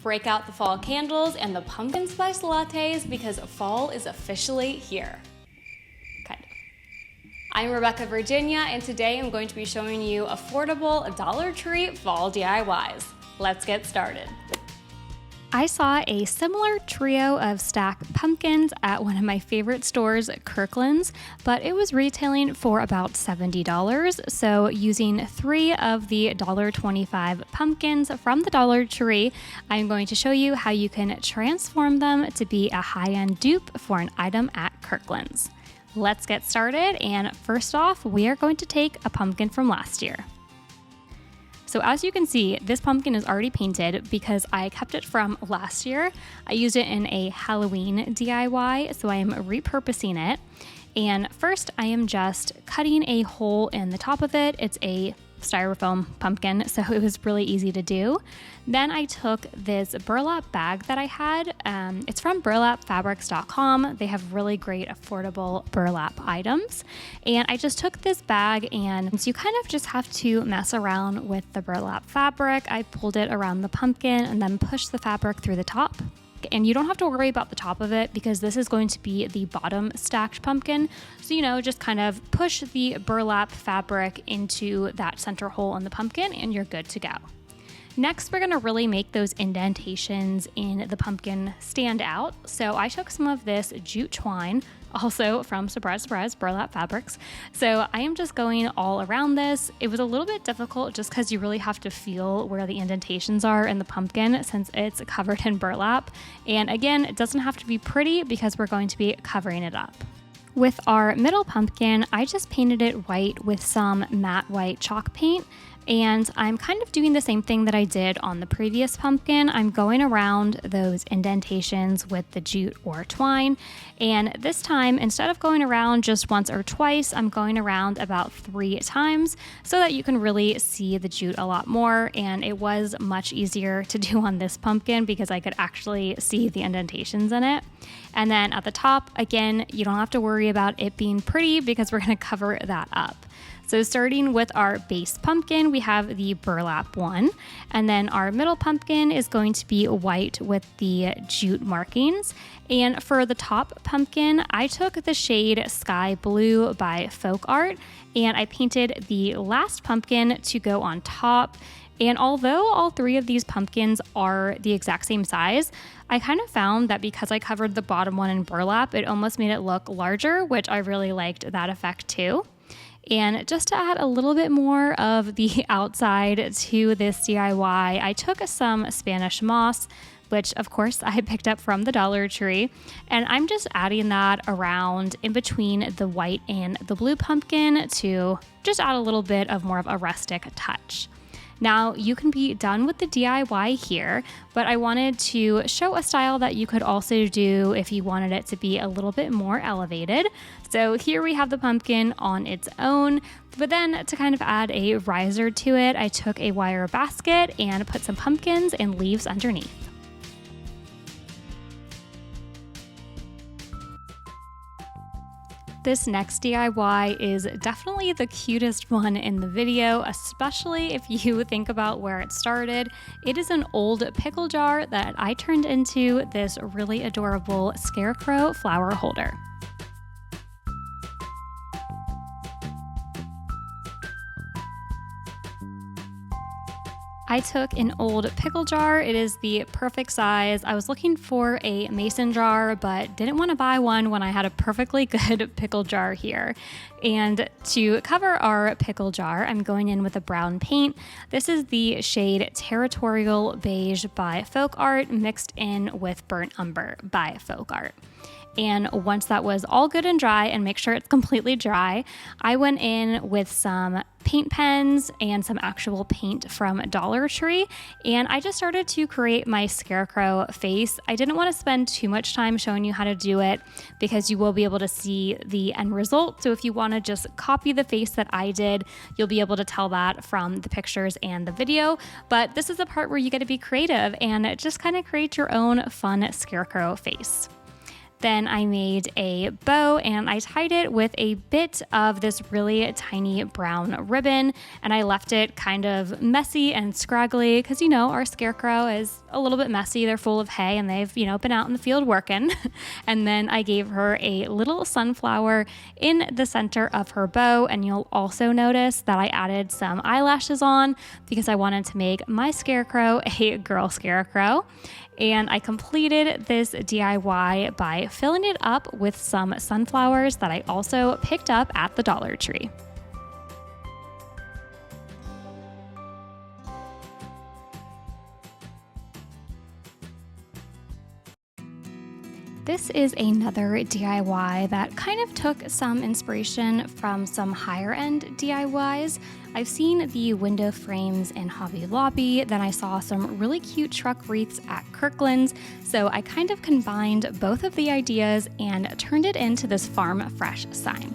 Break out the fall candles and the pumpkin spice lattes because fall is officially here. Kind of. I'm Rebecca Virginia, and today I'm going to be showing you affordable Dollar Tree fall DIYs. Let's get started. I saw a similar trio of stacked pumpkins at one of my favorite stores, Kirkland's, but it was retailing for about $70. So using 3 of the $1.25 pumpkins from the Dollar Tree, I'm going to show you how you can transform them to be a high-end dupe for an item at Kirkland's. Let's get started, and first off, we are going to take a pumpkin from last year. So as you can see, this pumpkin is already painted because I kept it from last year. I used it in a Halloween DIY, so I am repurposing it. And first, I am just cutting a hole in the top of it. It's a styrofoam pumpkin, so it was really easy to do. Then I took this burlap bag that I had. It's from burlapfabrics.com. They have really great affordable burlap items. And I just took this bag, and so you kind of just have to mess around with the burlap fabric. I pulled it around the pumpkin and then pushed the fabric through the top. And you don't have to worry about the top of it because this is going to be the bottom stacked pumpkin. So, just kind of push the burlap fabric into that center hole in the pumpkin and you're good to go. Next, we're going to really make those indentations in the pumpkin stand out. So I took some of this jute twine, also from Surprise Surprise Burlap Fabrics. So I am just going all around this. It was a little bit difficult just because you really have to feel where the indentations are in the pumpkin since it's covered in burlap. And again, it doesn't have to be pretty because we're going to be covering it up. With our middle pumpkin, I just painted it white with some matte white chalk paint. And I'm kind of doing the same thing that I did on the previous pumpkin. I'm going around those indentations with the jute or twine. And this time, instead of going around just once or twice, I'm going around about 3 times so that you can really see the jute a lot more. And it was much easier to do on this pumpkin because I could actually see the indentations in it. And then at the top, again, you don't have to worry about it being pretty because we're going to cover that up. So starting with our base pumpkin, we have the burlap one, and then our middle pumpkin is going to be white with the jute markings. And for the top pumpkin, I took the shade Sky Blue by Faux Art, and I painted the last pumpkin to go on top. And although all 3 of these pumpkins are the exact same size, I kind of found that because I covered the bottom one in burlap, it almost made it look larger, which I really liked that effect too. And just to add a little bit more of the outside to this DIY, I took some Spanish moss, which of course I picked up from the Dollar Tree, and I'm just adding that around in between the white and the blue pumpkin to just add a little bit of more of a rustic touch. Now, you can be done with the DIY here, but I wanted to show a style that you could also do if you wanted it to be a little bit more elevated. So here we have the pumpkin on its own, but then to kind of add a riser to it, I took a wire basket and put some pumpkins and leaves underneath. This next DIY is definitely the cutest one in the video, especially if you think about where it started. It is an old pickle jar that I turned into this really adorable Scarecrow flower holder. I took an old pickle jar. It is the perfect size. I was looking for a mason jar, but didn't want to buy one when I had a perfectly good pickle jar here. And to cover our pickle jar, I'm going in with a brown paint. This is the shade Territorial Beige by Faux Art mixed in with Burnt Umber by Faux Art. And once that was all good and dry, and make sure it's completely dry, I went in with some paint pens and some actual paint from Dollar Tree, and I just started to create my Scarecrow face. I didn't want to spend too much time showing you how to do it because you will be able to see the end result. So if you want to just copy the face that I did, you'll be able to tell that from the pictures and the video. But this is the part where you get to be creative and just kind of create your own fun Scarecrow face. Then I made a bow and I tied it with a bit of this really tiny brown ribbon, and I left it kind of messy and scraggly because, you know, our Scarecrow is a little bit messy. They're full of hay and they've, you know, been out in the field working. And then I gave her a little sunflower in the center of her bow, and you'll also notice that I added some eyelashes on because I wanted to make my Scarecrow a girl Scarecrow. And I completed this DIY by filling it up with some sunflowers that I also picked up at the Dollar Tree. This is another DIY that kind of took some inspiration from some higher end DIYs. I've seen the window frames in Hobby Lobby, then I saw some really cute truck wreaths at Kirkland's, so I kind of combined both of the ideas and turned it into this Farm Fresh sign.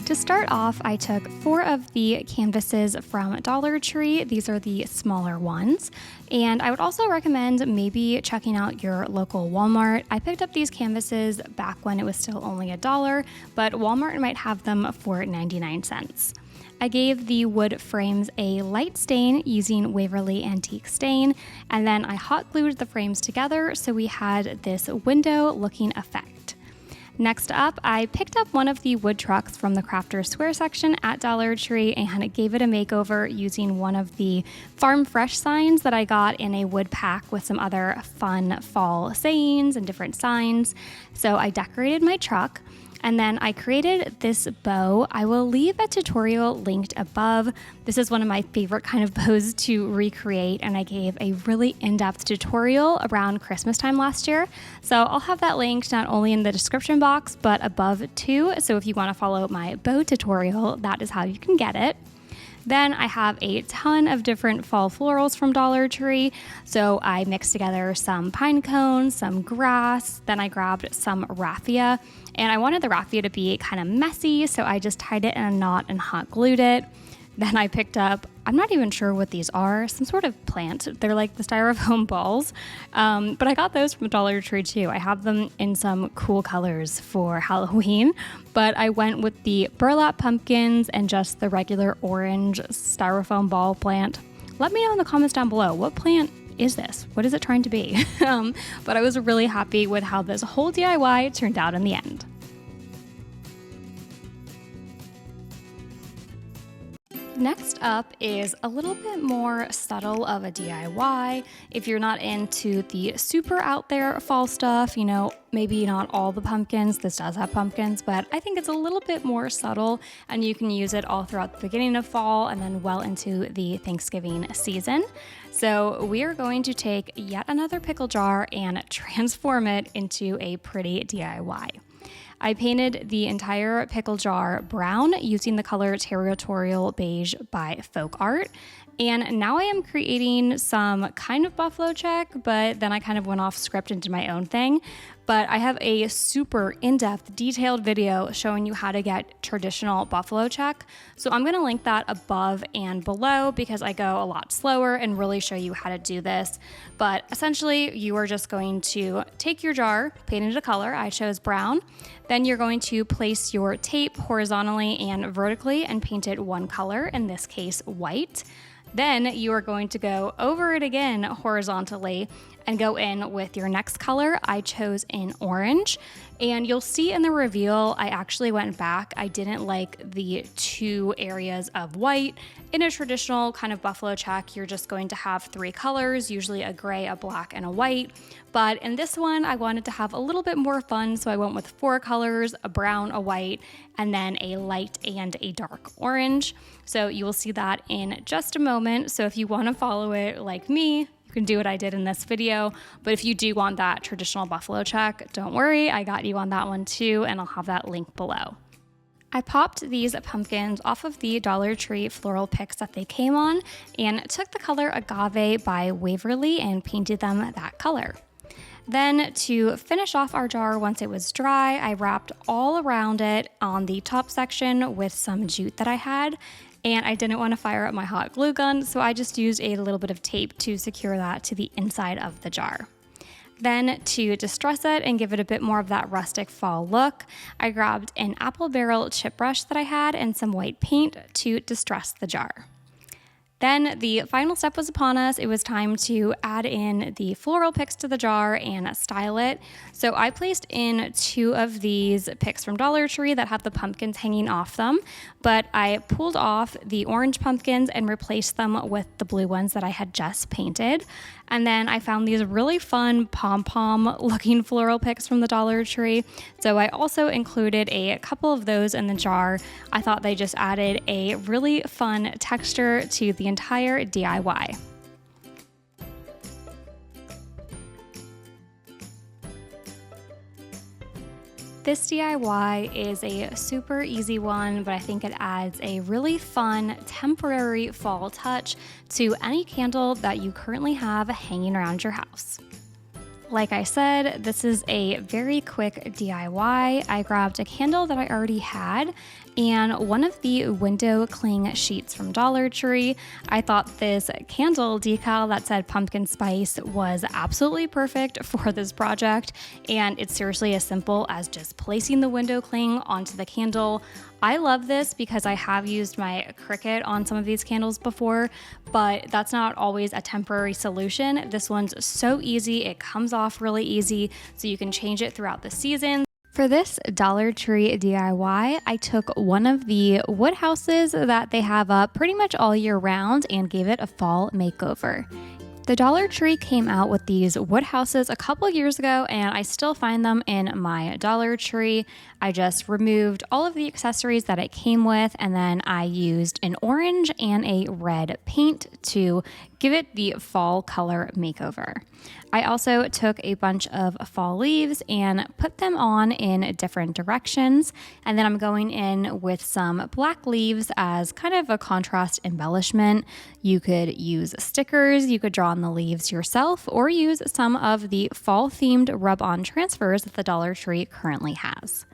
To start off, I took 4 of the canvases from Dollar Tree. These are the smaller ones. And I would also recommend maybe checking out your local Walmart. I picked up these canvases back when it was still only $1, but Walmart might have them for 99 cents. I gave the wood frames a light stain using Waverly Antique Stain, and then I hot glued the frames together so we had this window looking effect. Next up, I picked up one of the wood trucks from the Crafter's Square section at Dollar Tree and gave it a makeover using one of the Farm Fresh signs that I got in a wood pack with some other fun fall sayings and different signs. So I decorated my truck. And then I created this bow. I will leave a tutorial linked above. This is one of my favorite kind of bows to recreate, and I gave a really in-depth tutorial around Christmas time last year. So I'll have that linked not only in the description box, but above too. So if you want to follow my bow tutorial, that is how you can get it. Then I have a ton of different fall florals from Dollar Tree. So I mixed together some pine cones, some grass, then I grabbed some raffia. And I wanted the raffia to be kind of messy, so I just tied it in a knot and hot glued it. Then I picked up, I'm not even sure what these are, some sort of plant. They're like the styrofoam balls, but I got those from Dollar Tree too. I have them in some cool colors for Halloween, but I went with the burlap pumpkins and just the regular orange styrofoam ball plant. Let me know in the comments down below, what plant is this? What is it trying to be? But I was really happy with how this whole DIY turned out in the end. Next up is a little bit more subtle of a DIY. If you're not into the super out there fall stuff, you know, maybe not all the pumpkins, this does have pumpkins, but I think it's a little bit more subtle and you can use it all throughout the beginning of fall and then well into the Thanksgiving season. So we are going to take yet another pickle jar and transform it into a pretty DIY. I painted the entire pickle jar brown using the color Territorial Beige by Folk Art. And now I am creating some kind of buffalo check, but then I kind of went off script and did my own thing. But I have a super in-depth, detailed video showing you how to get traditional buffalo check. So I'm gonna link that above and below because I go a lot slower and really show you how to do this. But essentially, you are just going to take your jar, paint it a color, I chose brown. Then you're going to place your tape horizontally and vertically and paint it one color, in this case, white. Then you are going to go over it again horizontally and go in with your next color. I chose in orange, and you'll see in the reveal, I actually went back. I didn't like the 2 areas of white. In a traditional kind of buffalo check, you're just going to have 3 colors, usually a gray, a black, and a white. But in this one, I wanted to have a little bit more fun, so I went with 4 colors, a brown, a white, and then a light and a dark orange. So you will see that in just a moment. So if you want to follow it like me, you can do what I did in this video. But if you do want that traditional buffalo check, don't worry, I got you on that one too, and I'll have that link below. I popped these pumpkins off of the Dollar Tree floral picks that they came on and took the color Agave by Waverly and painted them that color. Then to finish off our jar once it was dry, I wrapped all around it on the top section with some jute that I had, and I didn't want to fire up my hot glue gun, so I just used a little bit of tape to secure that to the inside of the jar. Then to distress it and give it a bit more of that rustic fall look, I grabbed an apple barrel chip brush that I had and some white paint to distress the jar. Then the final step was upon us. It was time to add in the floral picks to the jar and style it. So I placed in 2 of these picks from Dollar Tree that have the pumpkins hanging off them, but I pulled off the orange pumpkins and replaced them with the blue ones that I had just painted. And then I found these really fun pom-pom looking floral picks from the Dollar Tree. So I also included a couple of those in the jar. I thought they just added a really fun texture to the entire DIY. This DIY is a super easy one, but I think it adds a really fun temporary fall touch to any candle that you currently have hanging around your house. Like I said, this is a very quick DIY. I grabbed a candle that I already had and one of the window cling sheets from Dollar Tree. I thought this candle decal that said pumpkin spice was absolutely perfect for this project, and it's seriously as simple as just placing the window cling onto the candle. I love this because I have used my Cricut on some of these candles before, but that's not always a temporary solution. This one's so easy, it comes off really easy, so you can change it throughout the season. For this Dollar Tree DIY, I took one of the wood houses that they have up pretty much all year round and gave it a fall makeover. The Dollar Tree came out with these wood houses a couple years ago, and I still find them in my Dollar Tree. I just removed all of the accessories that it came with, and then I used an orange and a red paint to give it the fall color makeover. I also took a bunch of fall leaves and put them on in different directions, and then I'm going in with some black leaves as kind of a contrast embellishment. You could use stickers, you could draw on the leaves yourself, or use some of the fall-themed rub-on transfers that the Dollar Tree currently has.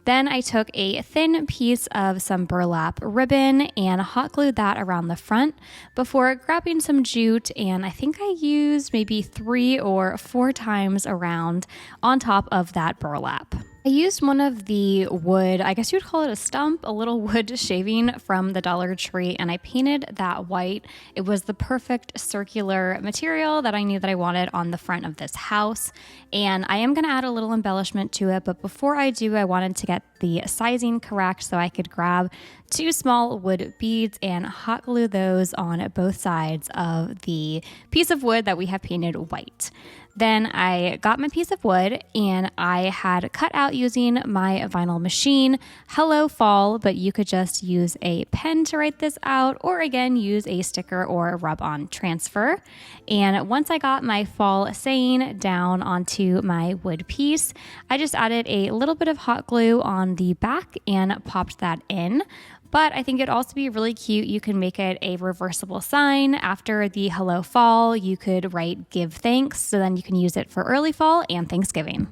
Then I took a thin piece of some burlap ribbon and hot glued that around the front before grabbing some jute, and I think I used maybe 3 or 4 times around on top of that burlap. I used one of the wood, I guess you would call it a stump, a little wood shaving from the Dollar Tree, and I painted that white. It was the perfect circular material that I knew that I wanted on the front of this house. And I am going to add a little embellishment to it, but before I do, I wanted to get the sizing correct so I could grab 2 small wood beads and hot glue those on both sides of the piece of wood that we have painted white. Then I got my piece of wood and I had cut out using my vinyl machine, "Hello Fall," but you could just use a pen to write this out, or again, use a sticker or a rub-on transfer. And once I got my fall saying down onto my wood piece, I just added a little bit of hot glue on the back and popped that in. But I think it'd also be really cute. You can make it a reversible sign. After the "Hello Fall," you could write "Give Thanks," so then you can use it for early fall and Thanksgiving.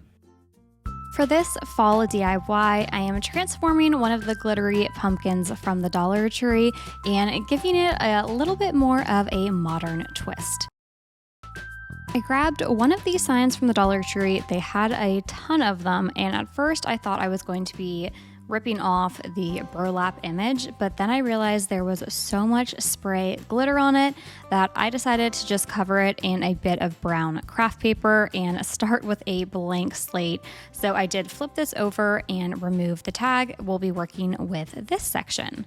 For this fall DIY, I am transforming one of the glittery pumpkins from the Dollar Tree and giving it a little bit more of a modern twist. I grabbed one of these signs from the Dollar Tree. They had a ton of them, and at first I thought I was going to be ripping off the burlap image, but then I realized there was so much spray glitter on it that I decided to just cover it in a bit of brown craft paper and start with a blank slate. So I did flip this over and remove the tag. We'll be working with this section.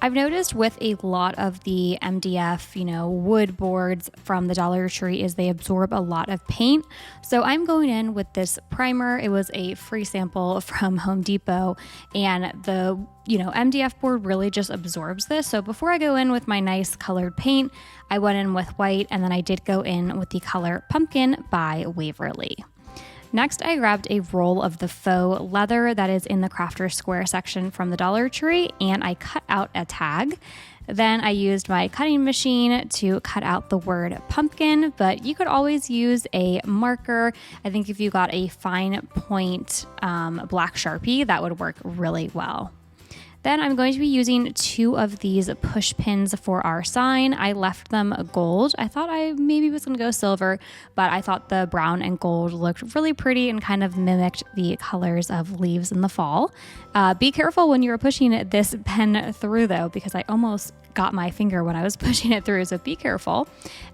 I've noticed with a lot of the MDF, wood boards from the Dollar Tree is they absorb a lot of paint. So I'm going in with this primer. It was a free sample from Home Depot, and the MDF board really just absorbs this. So before I go in with my nice colored paint, I went in with white, and then I did go in with the color Pumpkin by Waverly. Next, I grabbed a roll of the faux leather that is in the Crafter Square section from the Dollar Tree, and I cut out a tag. Then I used my cutting machine to cut out the word pumpkin, but you could always use a marker. I think if you got a fine point black Sharpie, that would work really well. Then I'm going to be using 2 of these push pins for our sign. I left them gold. I thought I maybe was going to go silver, but I thought the brown and gold looked really pretty and kind of mimicked the colors of leaves in the fall. Be careful when you're pushing this pen through though, because I almost got my finger when I was pushing it through, so be careful.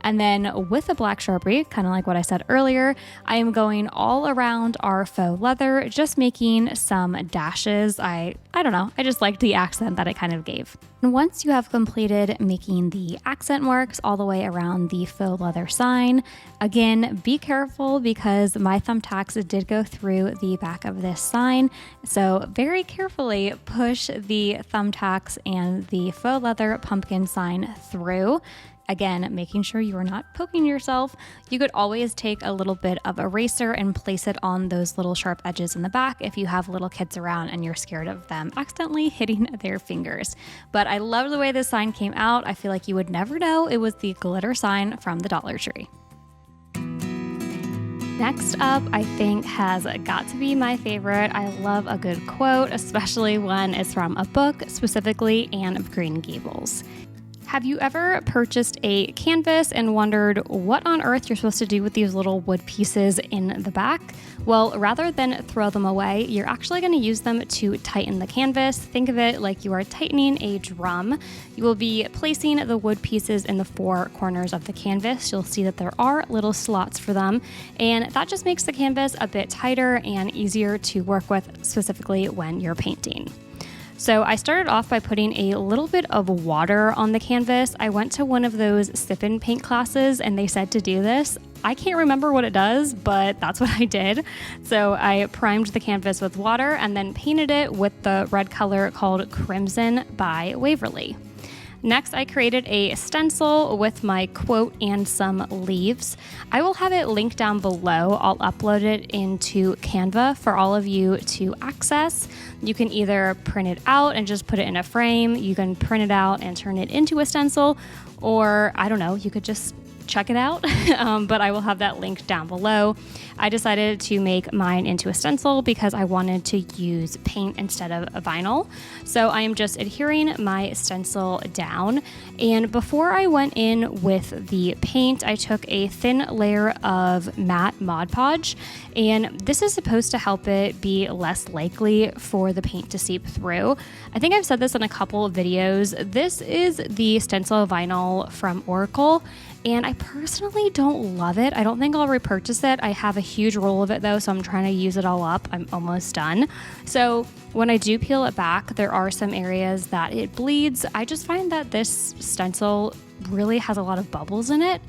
And then with a black Sharpie, kind of like what I said earlier, I am going all around our faux leather, just making some dashes. I don't know, I just liked the accent that it kind of gave. And once you have completed making the accent marks all the way around the faux leather sign, again, be careful because my thumbtacks did go through the back of this sign. So very carefully push the thumbtacks and the faux leather pumpkin sign through. Again, making sure you are not poking yourself. You could always take a little bit of eraser and place it on those little sharp edges in the back if you have little kids around and you're scared of them accidentally hitting their fingers. But I love the way this sign came out. I feel like you would never know it was the glitter sign from the Dollar Tree. Next up, I think has got to be my favorite. I love a good quote, especially when it's from a book, specifically Anne of Green Gables. Have you ever purchased a canvas and wondered what on earth you're supposed to do with these little wood pieces in the back? Well, rather than throw them away, you're actually going to use them to tighten the canvas. Think of it like you are tightening a drum. You will be placing the wood pieces in the 4 corners of the canvas. You'll see that there are little slots for them, and that just makes the canvas a bit tighter and easier to work with, specifically when you're painting. So I started off by putting a little bit of water on the canvas. I went to one of those sip-and paint classes and they said to do this. I can't remember what it does, but that's what I did. So I primed the canvas with water and then painted it with the red color called Crimson by Waverly. Next, I created a stencil with my quote and some leaves. I will have it linked down below. I'll upload it into Canva for all of you to access. You can either print it out and just put it in a frame. You can print it out and turn it into a stencil, or I don't know, you could just check it out, but I will have that link down below. I decided to make mine into a stencil because I wanted to use paint instead of a vinyl. So I am just adhering my stencil down. And before I went in with the paint, I took a thin layer of matte Mod Podge, and this is supposed to help it be less likely for the paint to seep through. I think I've said this in a couple of videos. This is the stencil vinyl from Oracle, and I personally don't love it. I don't think I'll repurchase it. I have a huge roll of it though, so I'm trying to use it all up. I'm almost done. So when I do peel it back, there are some areas that it bleeds. I just find that this stencil really has a lot of bubbles in it.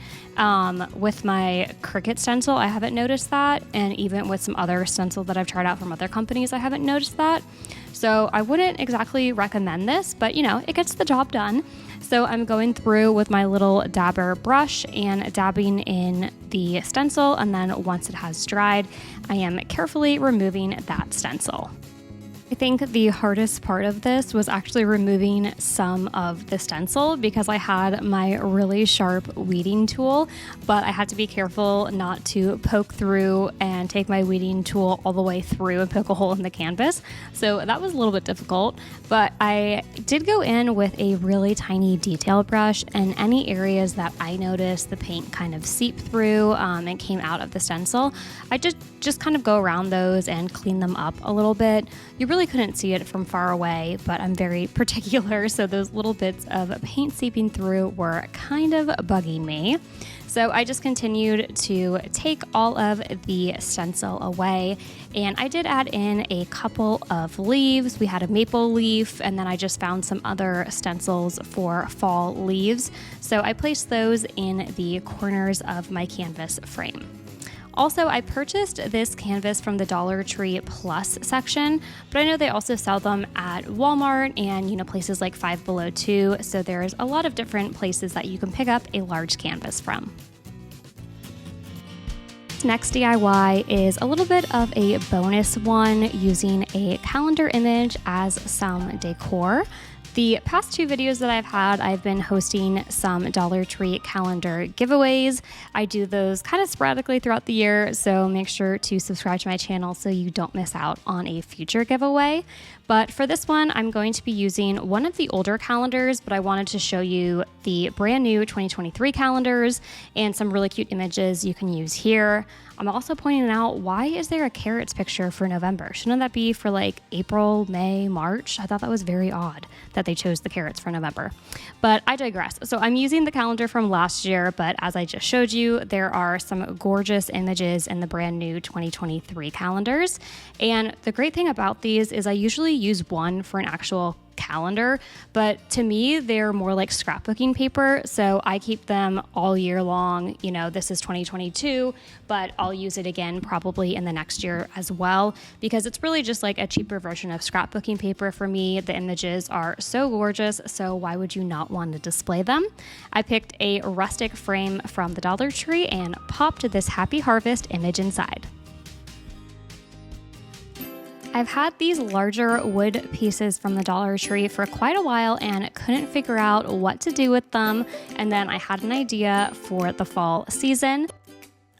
With my Cricut stencil, I haven't noticed that. And even with some other stencil that I've tried out from other companies, I haven't noticed that. So I wouldn't exactly recommend this, but you know, it gets the job done. So I'm going through with my little dabber brush and dabbing in the stencil, and then once it has dried, I am carefully removing that stencil. I think the hardest part of this was actually removing some of the stencil because I had my really sharp weeding tool, but I had to be careful not to poke through and take my weeding tool all the way through and poke a hole in the canvas. So that was a little bit difficult, but I did go in with a really tiny detail brush, and any areas that I noticed the paint kind of seep through and came out of the stencil, I just kind of go around those and clean them up a little bit. You really couldn't see it from far away, but I'm very particular, so those little bits of paint seeping through were kind of bugging me. So I just continued to take all of the stencil away, and I did add in a couple of leaves. We had a maple leaf, and then I just found some other stencils for fall leaves. So I placed those in the corners of my canvas frame. Also, I purchased this canvas from the Dollar Tree Plus section, but I know they also sell them at Walmart and, you know, places like Five Below too. So there's a lot of different places that you can pick up a large canvas from. Next DIY is a little bit of a bonus one using a calendar image as some decor. The past 2 videos that I've had, I've been hosting some Dollar Tree calendar giveaways. I do those kind of sporadically throughout the year, so make sure to subscribe to my channel so you don't miss out on a future giveaway. But for this one, I'm going to be using one of the older calendars, but I wanted to show you the brand new 2023 calendars and some really cute images you can use here. I'm also pointing out, why is there a carrots picture for November? Shouldn't that be for like April, May, March? I thought that was very odd that they chose the carrots for November. But I digress. So I'm using the calendar from last year, but as I just showed you, there are some gorgeous images in the brand new 2023 calendars. And the great thing about these is I usually use one for an actual calendar, but to me they're more like scrapbooking paper, so I keep them all year long. You know, this is 2022, but I'll use it again probably in the next year as well, because it's really just like a cheaper version of scrapbooking paper for me. The images are so gorgeous, so why would you not want to display them? I picked a rustic frame from the Dollar Tree and popped this Happy Harvest image inside. I've had these larger wood pieces from the Dollar Tree for quite a while and couldn't figure out what to do with them, and then I had an idea for the fall season.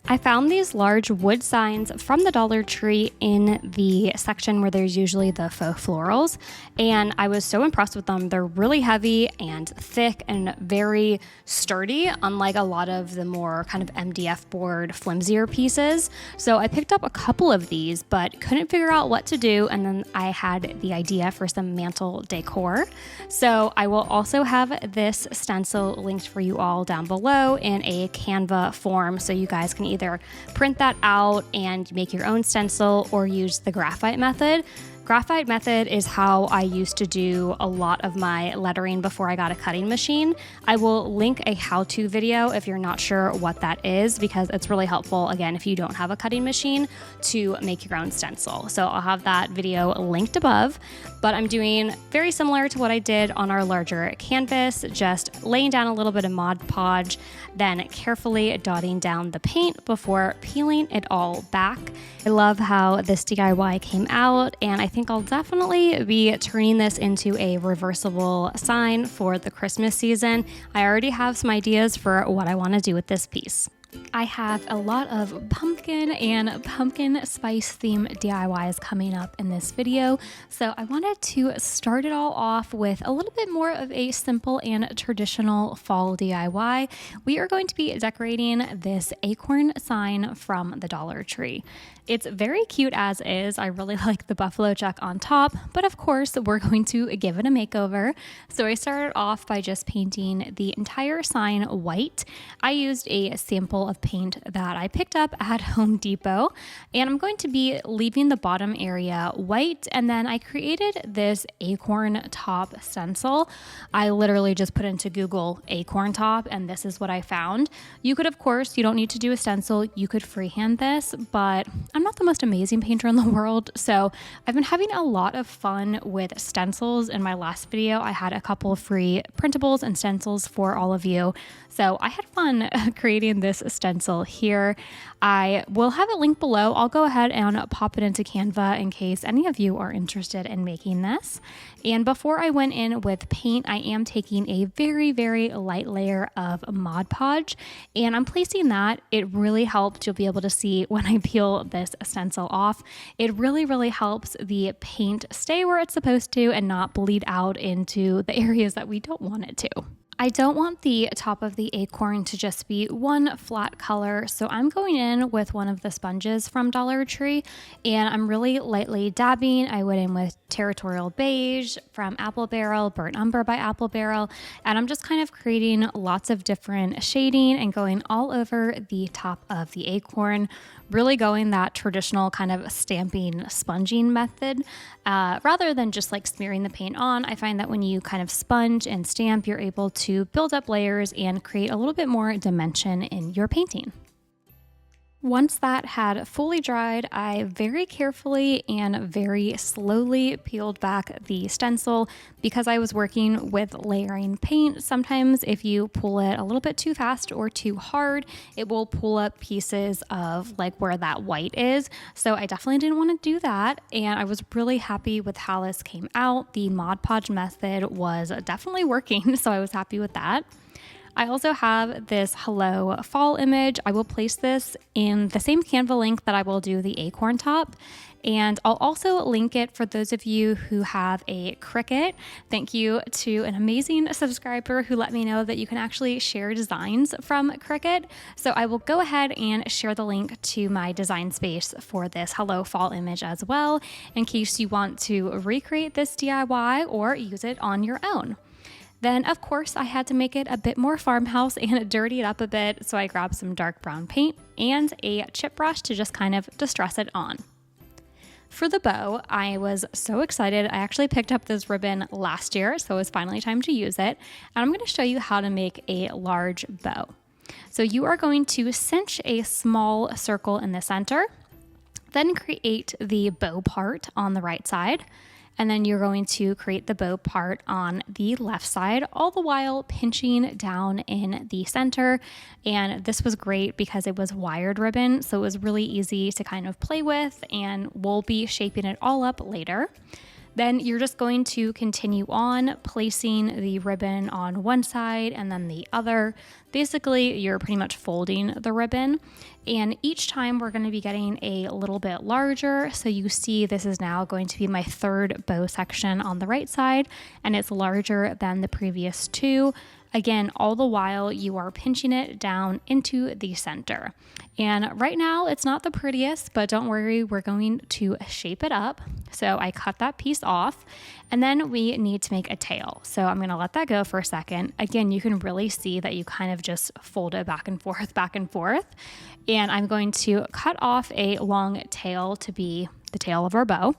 I found these large wood signs from the Dollar Tree in the section where there's usually the faux florals, and I was so impressed with them. They're really heavy and thick and very sturdy, unlike a lot of the more kind of MDF board flimsier pieces. So I picked up a couple of these, but couldn't figure out what to do, and then I had the idea for some mantle decor. So I will also have this stencil linked for you all down below in a Canva form, so you guys can either print that out and make your own stencil or use the graphite method. Graphite method is how I used to do a lot of my lettering before I got a cutting machine. I will link a how-to video if you're not sure what that is, because it's really helpful, again, if you don't have a cutting machine, to make your own stencil. So I'll have that video linked above, but I'm doing very similar to what I did on our larger canvas, just laying down a little bit of Mod Podge, then carefully dotting down the paint before peeling it all back. I love how this DIY came out, and I think I'll definitely be turning this into a reversible sign for the Christmas season. I already have some ideas for what I want to do with this piece. I have a lot of pumpkin and pumpkin spice theme DIYs coming up in this video, so I wanted to start it all off with a little bit more of a simple and traditional fall DIY. We are going to be decorating this acorn sign from the Dollar Tree. It's very cute as is. I really like the buffalo check on top, but of course we're going to give it a makeover. So I started off by just painting the entire sign white. I used a sample of paint that I picked up at Home Depot, and I'm going to be leaving the bottom area white, and then I created this acorn top stencil. I literally just put into Google acorn top, and this is what I found. You could, of course, you don't need to do a stencil, you could freehand this, but I'm not the most amazing painter in the world, so I've been having a lot of fun with stencils. In my last video, I had a couple of free printables and stencils for all of you, so I had fun creating this stencil here. I will have a link below. I'll go ahead and pop it into Canva in case any of you are interested in making this. And before I went in with paint, I am taking a very, very light layer of Mod Podge, and I'm placing that. It really helped. You'll be able to see when I peel this stencil off. It really, really helps the paint stay where it's supposed to and not bleed out into the areas that we don't want it to. I don't want the top of the acorn to just be one flat color, so I'm going in with one of the sponges from Dollar Tree, and I'm really lightly dabbing. I went in with Territorial Beige from Apple Barrel, Burnt Umber by Apple Barrel, and I'm just kind of creating lots of different shading and going all over the top of the acorn, really going that traditional kind of stamping, sponging method. Rather than just like smearing the paint on, I find that when you kind of sponge and stamp, you're able to build up layers and create a little bit more dimension in your painting. Once that had fully dried, I very carefully and very slowly peeled back the stencil because I was working with layering paint. Sometimes if you pull it a little bit too fast or too hard, it will pull up pieces of like where that white is. So I definitely didn't want to do that, and I was really happy with how this came out. The Mod Podge method was definitely working, so I was happy with that. I also have this hello fall image. I will place this in the same Canva link that I will do the acorn top. And I'll also link it for those of you who have a Cricut. Thank you to an amazing subscriber who let me know that you can actually share designs from Cricut. So I will go ahead and share the link to my design space for this hello fall image as well, in case you want to recreate this DIY or use it on your own. Then, of course, I had to make it a bit more farmhouse and dirty it up a bit, so I grabbed some dark brown paint and a chip brush to just kind of distress it on. For the bow, I was so excited. I actually picked up this ribbon last year, so it was finally time to use it. And I'm going to show you how to make a large bow. So you are going to cinch a small circle in the center, then create the bow part on the right side. And then you're going to create the bow part on the left side, all the while pinching down in the center. And this was great because it was wired ribbon, so it was really easy to kind of play with, and we'll be shaping it all up later. Then you're just going to continue on placing the ribbon on one side and then the other. Basically, you're pretty much folding the ribbon. And each time we're going to be getting a little bit larger. So you see this is now going to be my third bow section on the right side, and it's larger than the previous two. Again, all the while you are pinching it down into the center. And right now it's not the prettiest, but don't worry, we're going to shape it up. So I cut that piece off, and then we need to make a tail. So I'm gonna let that go for a second. Again, you can really see that you kind of just fold it back and forth, back and forth. And I'm going to cut off a long tail to be the tail of our bow.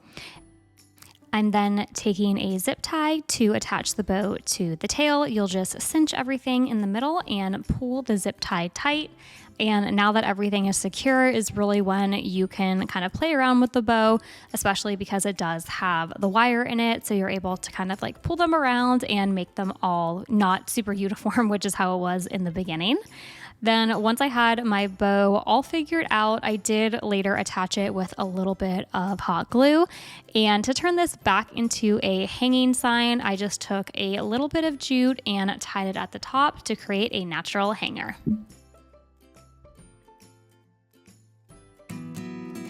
I'm then taking a zip tie to attach the bow to the tail. You'll just cinch everything in the middle and pull the zip tie tight. And now that everything is secure is really when you can kind of play around with the bow, especially because it does have the wire in it. So you're able to kind of like pull them around and make them all not super uniform, which is how it was in the beginning. Then once I had my bow all figured out, I did later attach it with a little bit of hot glue. And to turn this back into a hanging sign, I just took a little bit of jute and tied it at the top to create a natural hanger.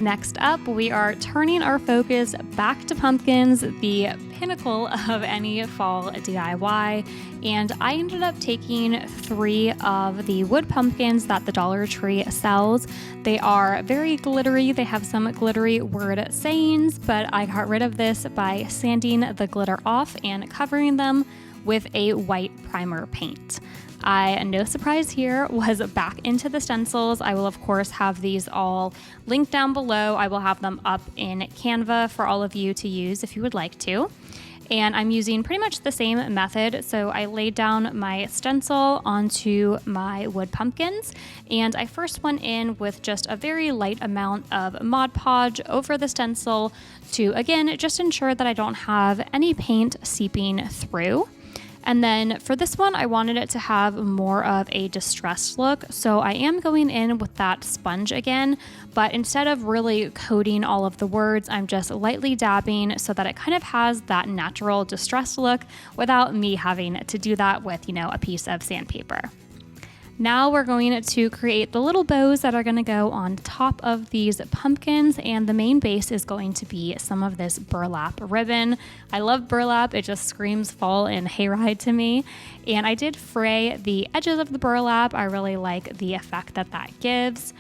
Next up, we are turning our focus back to pumpkins, the pinnacle of any fall DIY. And I ended up taking 3 of the wood pumpkins that the Dollar Tree sells. They are very glittery. They have some glittery word sayings, but I got rid of this by sanding the glitter off and covering them with a white primer paint. No surprise here, was back into the stencils. I will of course have these all linked down below. I will have them up in Canva for all of you to use if you would like to. And I'm using pretty much the same method. So I laid down my stencil onto my wood pumpkins, and I first went in with just a very light amount of Mod Podge over the stencil to, again, just ensure that I don't have any paint seeping through. And then for this one, I wanted it to have more of a distressed look. So I am going in with that sponge again, but instead of really coating all of the words, I'm just lightly dabbing so that it kind of has that natural distressed look without me having to do that with, a piece of sandpaper. Now we're going to create the little bows that are going to go on top of these pumpkins, and the main base is going to be some of this burlap ribbon. I love burlap. It just screams fall and hayride to me. And I did fray the edges of the burlap. I really like the effect that that gives.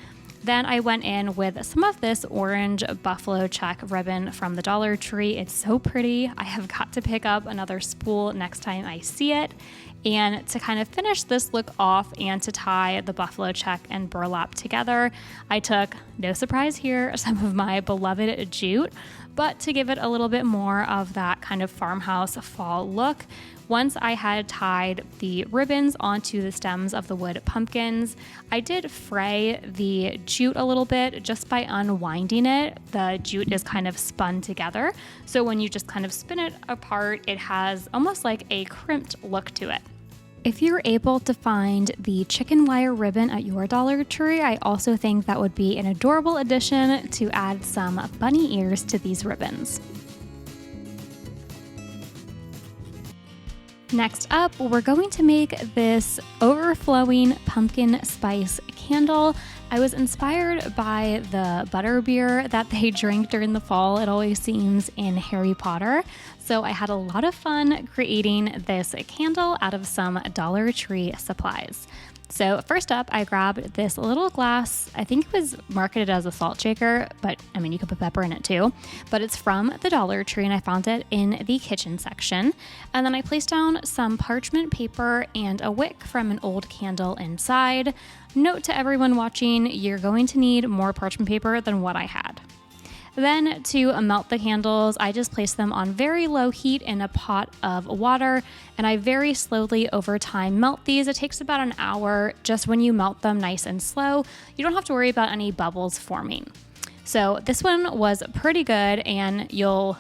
Then I went in with some of this orange buffalo check ribbon from the Dollar Tree. It's so pretty. I have got to pick up another spool next time I see it. And to kind of finish this look off and to tie the buffalo check and burlap together, I took, no surprise here, some of my beloved jute, but to give it a little bit more of that kind of farmhouse fall look. Once I had tied the ribbons onto the stems of the wood pumpkins, I did fray the jute a little bit just by unwinding it. The jute is kind of spun together, so when you just kind of spin it apart, it has almost like a crimped look to it. If you're able to find the chicken wire ribbon at your Dollar Tree, I also think that would be an adorable addition to add some bunny ears to these ribbons. Next up, we're going to make this overflowing pumpkin spice candle. I was inspired by the butterbeer that they drink during the fall, it always seems, in Harry Potter. So I had a lot of fun creating this candle out of some Dollar Tree supplies. So first up, I grabbed this little glass. I think it was marketed as a salt shaker, but I mean, you could put pepper in it too. But it's from the Dollar Tree and I found it in the kitchen section. And then I placed down some parchment paper and a wick from an old candle inside. Note to everyone watching, you're going to need more parchment paper than what I had. Then to melt the candles, I just placed them on very low heat in a pot of water, and I very slowly over time melt these. It takes about an hour just when you melt them nice and slow. You don't have to worry about any bubbles forming. So this one was pretty good, and you'll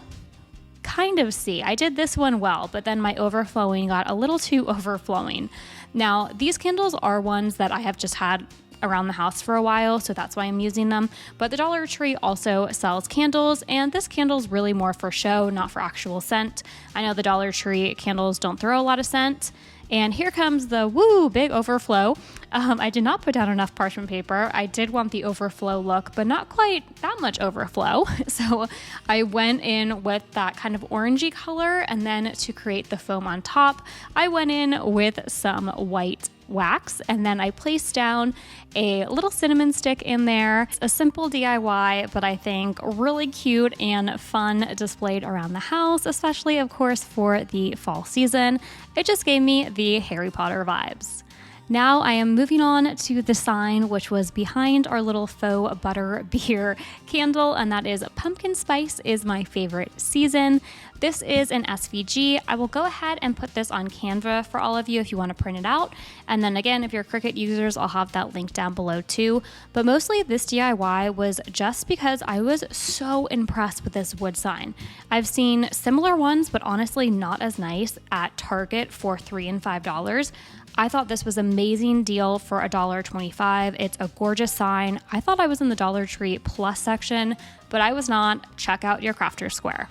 kind of see. I did this one well, but then my overflowing got a little too overflowing. Now, these candles are ones that I have just had around the house for a while, so that's why I'm using them. But the Dollar Tree also sells candles, and this candle's really more for show, not for actual scent. I know the Dollar Tree candles don't throw a lot of scent. And here comes the big overflow. I did not put down enough parchment paper. I did want the overflow look, but not quite that much overflow. So I went in with that kind of orangey color, and then to create the foam on top, I went in with some white wax, and then I placed down a little cinnamon stick in there. It's a simple DIY, but I think really cute and fun displayed around the house, especially of course for the fall season. It just gave me the Harry Potter vibes. Now I am moving on to the sign, which was behind our little faux butter beer candle, and that is pumpkin spice is my favorite season. This is an SVG. I will go ahead and put this on Canva for all of you if you want to print it out. And then again, if you're Cricut users, I'll have that link down below too. But mostly this DIY was just because I was so impressed with this wood sign. I've seen similar ones, but honestly not as nice at Target for $3 and $5. I thought this was an amazing deal for $1.25. It's a gorgeous sign. I thought I was in the Dollar Tree Plus section, but I was not. Check out your Crafter Square.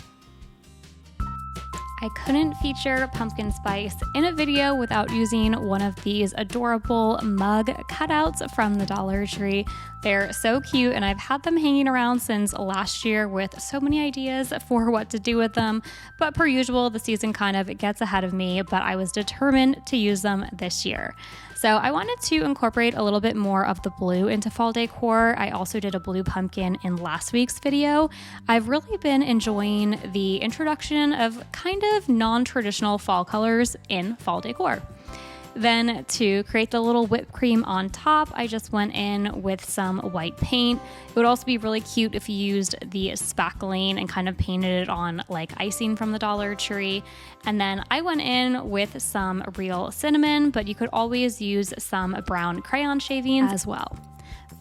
I couldn't feature pumpkin spice in a video without using one of these adorable mug cutouts from the Dollar Tree. They're so cute, and I've had them hanging around since last year with so many ideas for what to do with them. But per usual, the season kind of gets ahead of me, but I was determined to use them this year. So I wanted to incorporate a little bit more of the blue into fall decor. I also did a blue pumpkin in last week's video. I've really been enjoying the introduction of kind of non-traditional fall colors in fall decor. Then to create the little whipped cream on top, I just went in with some white paint. It would also be really cute if you used the spackling and kind of painted it on like icing from the Dollar Tree. And then I went in with some real cinnamon, but you could always use some brown crayon shavings as well.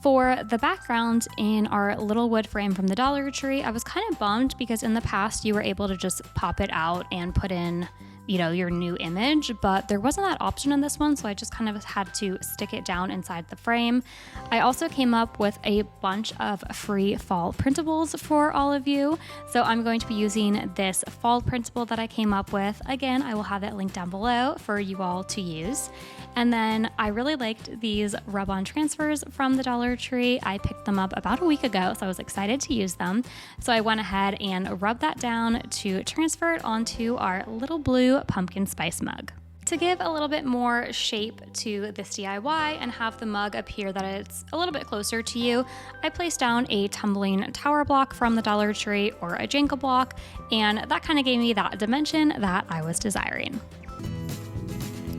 For the background in our little wood frame from the Dollar Tree, I was kind of bummed because in the past you were able to just pop it out and put in, you know, your new image, but there wasn't that option in this one, so I just kind of had to stick it down inside the frame. I also came up with a bunch of free fall printables for all of you, so I'm going to be using this fall printable that I came up with. Again, I will have it linked down below for you all to use. And then I really liked these rub-on transfers from the Dollar Tree. I picked them up about a week ago, so I was excited to use them. So I went ahead and rubbed that down to transfer it onto our little blue pumpkin spice mug. To give a little bit more shape to this DIY and have the mug appear that it's a little bit closer to you, I placed down a tumbling tower block from the Dollar Tree or a Jenga block, and that kind of gave me that dimension that I was desiring.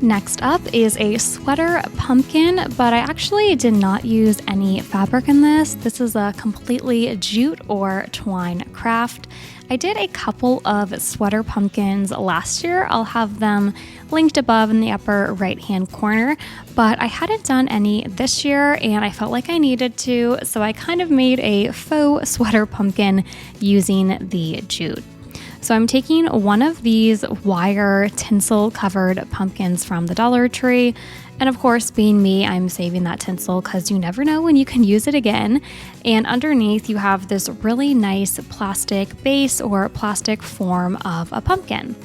Next up is a sweater pumpkin, but I actually did not use any fabric in this. This is a completely jute or twine craft. I did a couple of sweater pumpkins last year. I'll have them linked above in the upper right-hand corner, but I hadn't done any this year and I felt like I needed to, so I kind of made a faux sweater pumpkin using the jute. So I'm taking one of these wire tinsel covered pumpkins from the Dollar Tree. And of course, being me, I'm saving that tinsel because you never know when you can use it again. And underneath you have this really nice plastic base or plastic form of a pumpkin.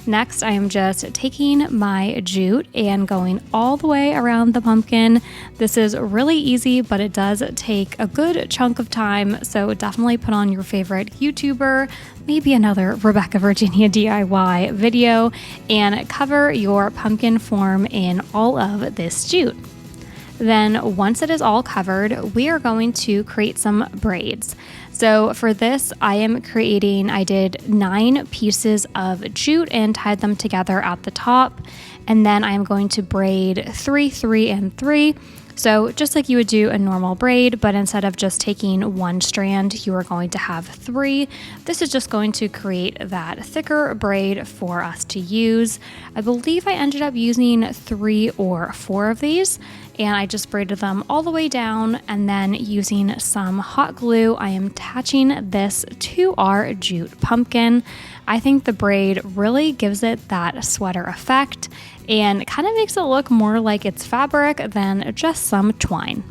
Next, I am just taking my jute and going all the way around the pumpkin. This is really easy, but it does take a good chunk of time, so definitely put on your favorite YouTuber, maybe another Rebecca Virginia DIY video, and cover your pumpkin form in all of this jute. Then once it is all covered, we are going to create some braids. So for this, I did 9 pieces of jute and tied them together at the top. And then I'm going to braid 3, 3, and 3. So just like you would do a normal braid, but instead of just taking 1 strand, you are going to have 3. This is just going to create that thicker braid for us to use. I believe I ended up using 3 or 4 of these, and I just braided them all the way down, and then using some hot glue, I am attaching this to our jute pumpkin. I think the braid really gives it that sweater effect and kind of makes it look more like it's fabric than just some twine.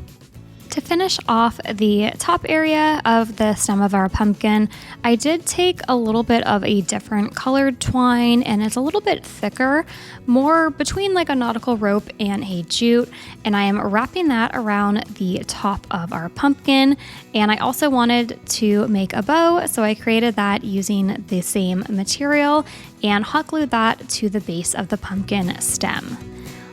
To finish off the top area of the stem of our pumpkin, I did take a little bit of a different colored twine, and it's a little bit thicker, more between like a nautical rope and a jute, and I am wrapping that around the top of our pumpkin. And I also wanted to make a bow, so I created that using the same material and hot glued that to the base of the pumpkin stem.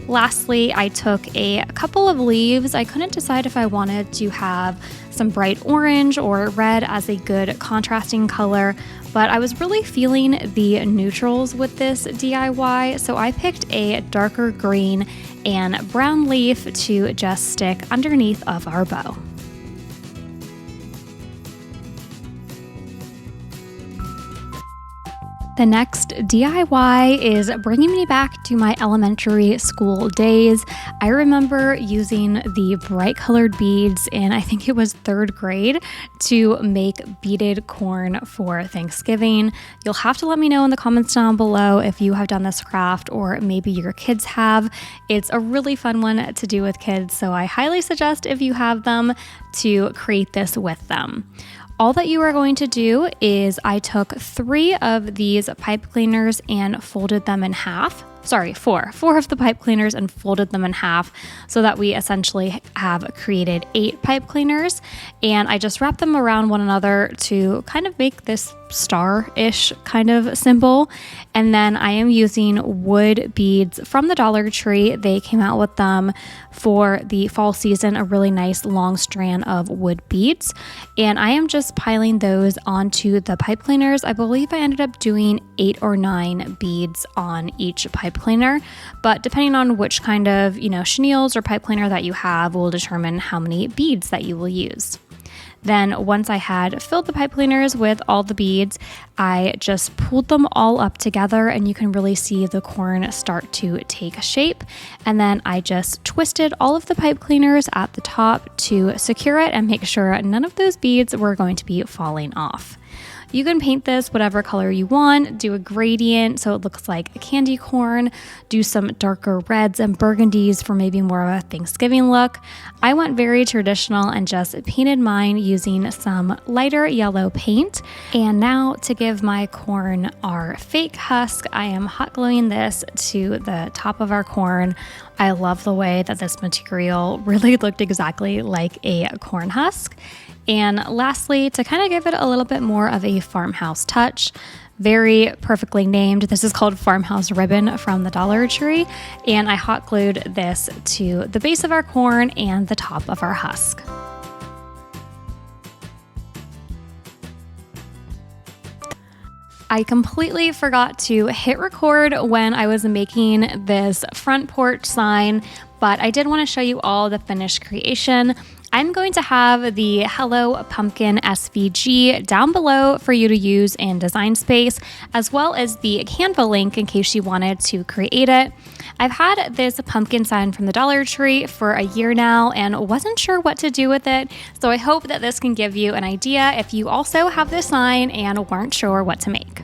Lastly, I took a couple of leaves. I couldn't decide if I wanted to have some bright orange or red as a good contrasting color, but I was really feeling the neutrals with this DIY, so I picked a darker green and brown leaf to just stick underneath of our bow. The next DIY is bringing me back to my elementary school days. I remember using the bright colored beads in, I think it was 3rd grade, to make beaded corn for Thanksgiving. You'll have to let me know in the comments down below if you have done this craft or maybe your kids have. It's a really fun one to do with kids, so I highly suggest if you have them to create this with them. All that you are going to do is I took 3 of these pipe cleaners and folded them in half. Sorry, 4 of the pipe cleaners and folded them in half so that we essentially have created 8 pipe cleaners. And I just wrapped them around one another to kind of make this star-ish kind of symbol. And then I am using wood beads from the Dollar Tree. They came out with them for the fall season, a really nice long strand of wood beads. And I am just piling those onto the pipe cleaners. I believe I ended up doing 8 or 9 beads on each pipe cleaner, but depending on which kind of, chenilles or pipe cleaner that you have will determine how many beads that you will use. Then once I had filled the pipe cleaners with all the beads, I just pulled them all up together, and you can really see the corn start to take shape. And then I just twisted all of the pipe cleaners at the top to secure it and make sure none of those beads were going to be falling off. You can paint this whatever color you want, do a gradient so it looks like a candy corn, do some darker reds and burgundies for maybe more of a Thanksgiving look. I went very traditional and just painted mine using some lighter yellow paint. And now to give my corn our fake husk, I am hot gluing this to the top of our corn. I love the way that this material really looked exactly like a corn husk. And lastly, to kind of give it a little bit more of a farmhouse touch, very perfectly named, this is called Farmhouse Ribbon from the Dollar Tree, and I hot glued this to the base of our corn and the top of our husk. I completely forgot to hit record when I was making this front porch sign, but I did want to show you all the finished creation. I'm going to have the Hello Pumpkin SVG down below for you to use in Design Space, as well as the Canva link in case you wanted to create it. I've had this pumpkin sign from the Dollar Tree for a year now and wasn't sure what to do with it, so I hope that this can give you an idea if you also have this sign and weren't sure what to make.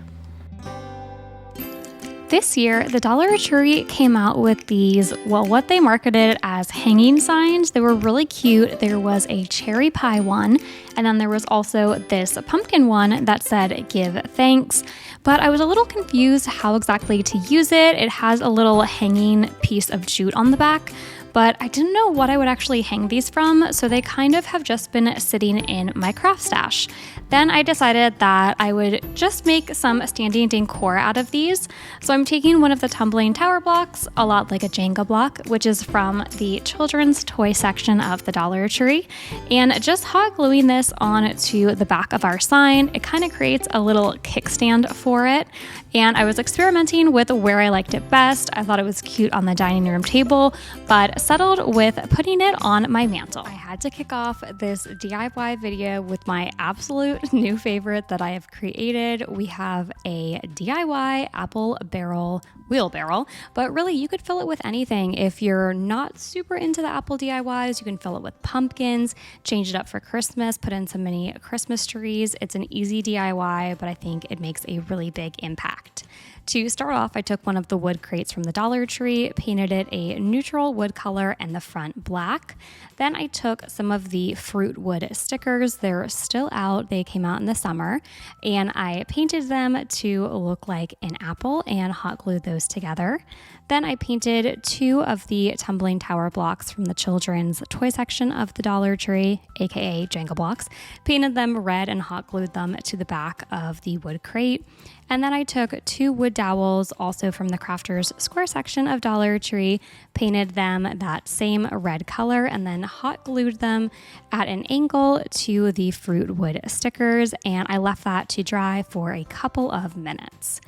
This year, the Dollar Tree came out with these, well, what they marketed as hanging signs. They were really cute. There was a cherry pie one, and then there was also this pumpkin one that said, "Give thanks." But I was a little confused how exactly to use it. It has a little hanging piece of jute on the back, but I didn't know what I would actually hang these from, so they kind of have just been sitting in my craft stash. Then I decided that I would just make some standing decor out of these. So I'm taking one of the tumbling tower blocks, a lot like a Jenga block, which is from the children's toy section of the Dollar Tree, and just hot gluing this onto the back of our sign. It kind of creates a little kickstand for it. And I was experimenting with where I liked it best. I thought it was cute on the dining room table, but settled with putting it on my mantle. I had to kick off this DIY video with my absolute new favorite that I have created. We have a DIY apple barrel wheelbarrow, but really you could fill it with anything. If you're not super into the apple DIYs, you can fill it with pumpkins, change it up for Christmas, put in some mini Christmas trees. It's an easy DIY, but I think it makes a really big impact. To start off, I took one of the wood crates from the Dollar Tree, painted it a neutral wood color and the front black. Then I took some of the fruit wood stickers. They're still out. They came out in the summer, and I painted them to look like an apple and hot glued those together. Then I painted two of the tumbling tower blocks from the children's toy section of the Dollar Tree, aka Jenga blocks, painted them red and hot glued them to the back of the wood crate. And then I took two wood dowels, also from the Crafters Square section of Dollar Tree, painted them that same red color, and then hot glued them at an angle to the fruit wood stickers, and I left that to dry for a couple of minutes.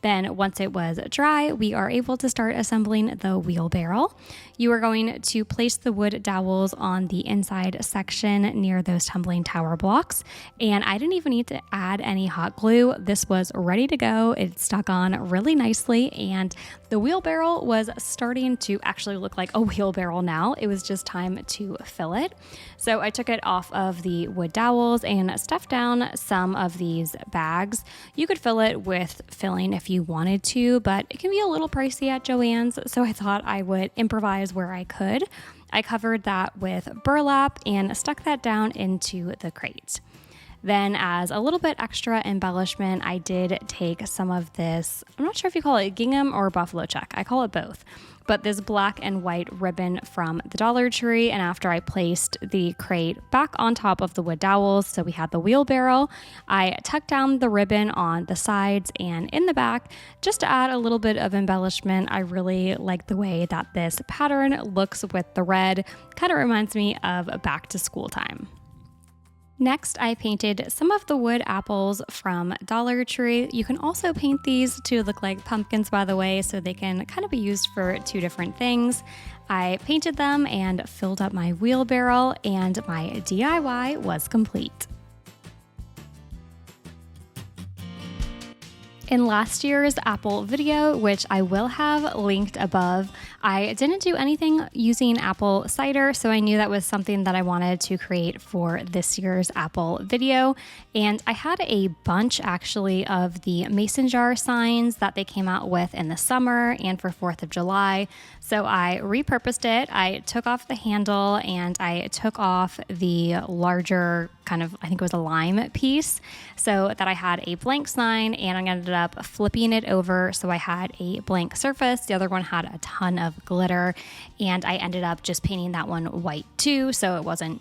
Then once it was dry, we are able to start assembling the wheelbarrow. You are going to place the wood dowels on the inside section near those tumbling tower blocks. And I didn't even need to add any hot glue. This was ready to go. It stuck on really nicely, and the wheelbarrow was starting to actually look like a wheelbarrow now. It was just time to fill it. So I took it off of the wood dowels and stuffed down some of these bags. You could fill it with filling if you wanted to, but it can be a little pricey at Joann's, so I thought I would improvise where I could. I covered that with burlap and stuck that down into the crate. Then, as a little bit extra embellishment, I did take some of this, I'm not sure if you call it gingham or buffalo check, I call it both, but this black and white ribbon from the Dollar Tree. And after I placed the crate back on top of the wood dowels, so we had the wheelbarrow, I tucked down the ribbon on the sides and in the back just to add a little bit of embellishment. I really like the way that this pattern looks with the red. Kind of reminds me of back to school time. Next, I painted some of the wood apples from Dollar Tree. You can also paint these to look like pumpkins, by the way, so they can kind of be used for two different things. I painted them and filled up my wheelbarrow, and my DIY was complete. In last year's Apple video, which I will have linked above, I didn't do anything using apple cider, so I knew that was something that I wanted to create for this year's Apple video. And I had a bunch actually of the mason jar signs that they came out with in the summer and for 4th of July. So I repurposed it. I took off the handle and I took off the larger kind of, I think it was a lime piece, so that I had a blank sign, and I ended up flipping it over so I had a blank surface. The other one had a ton of glitter, and I ended up just painting that one white too, so it wasn't,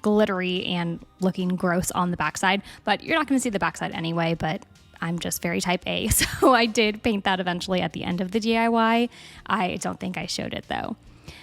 glittery and looking gross on the backside. But you're not going to see the backside anyway, but I'm just very type A, so I did paint that eventually at the end of the DIY. I don't think I showed it though.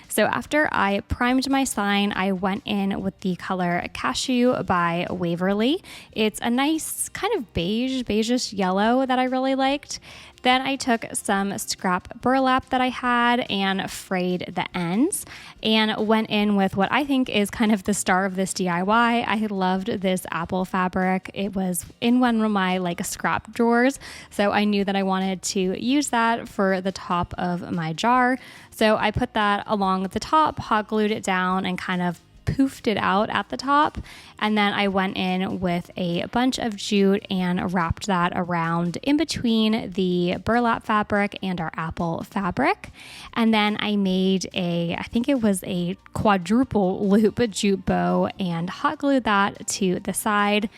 So after I primed my sign, I went in with the color Cashew by Waverly. It's a nice kind of beigeish yellow that I really liked. Then I took some scrap burlap that I had and frayed the ends and went in with what I think is kind of the star of this DIY. I loved this apple fabric. It was in one of my scrap drawers, so I knew that I wanted to use that for the top of my jar. So I put that along the top, hot glued it down, and kind of poofed it out at the top. And then I went in with a bunch of jute and wrapped that around in between the burlap fabric and our apple fabric. And then I made I think it was a quadruple loop jute bow, and hot glued that to the side.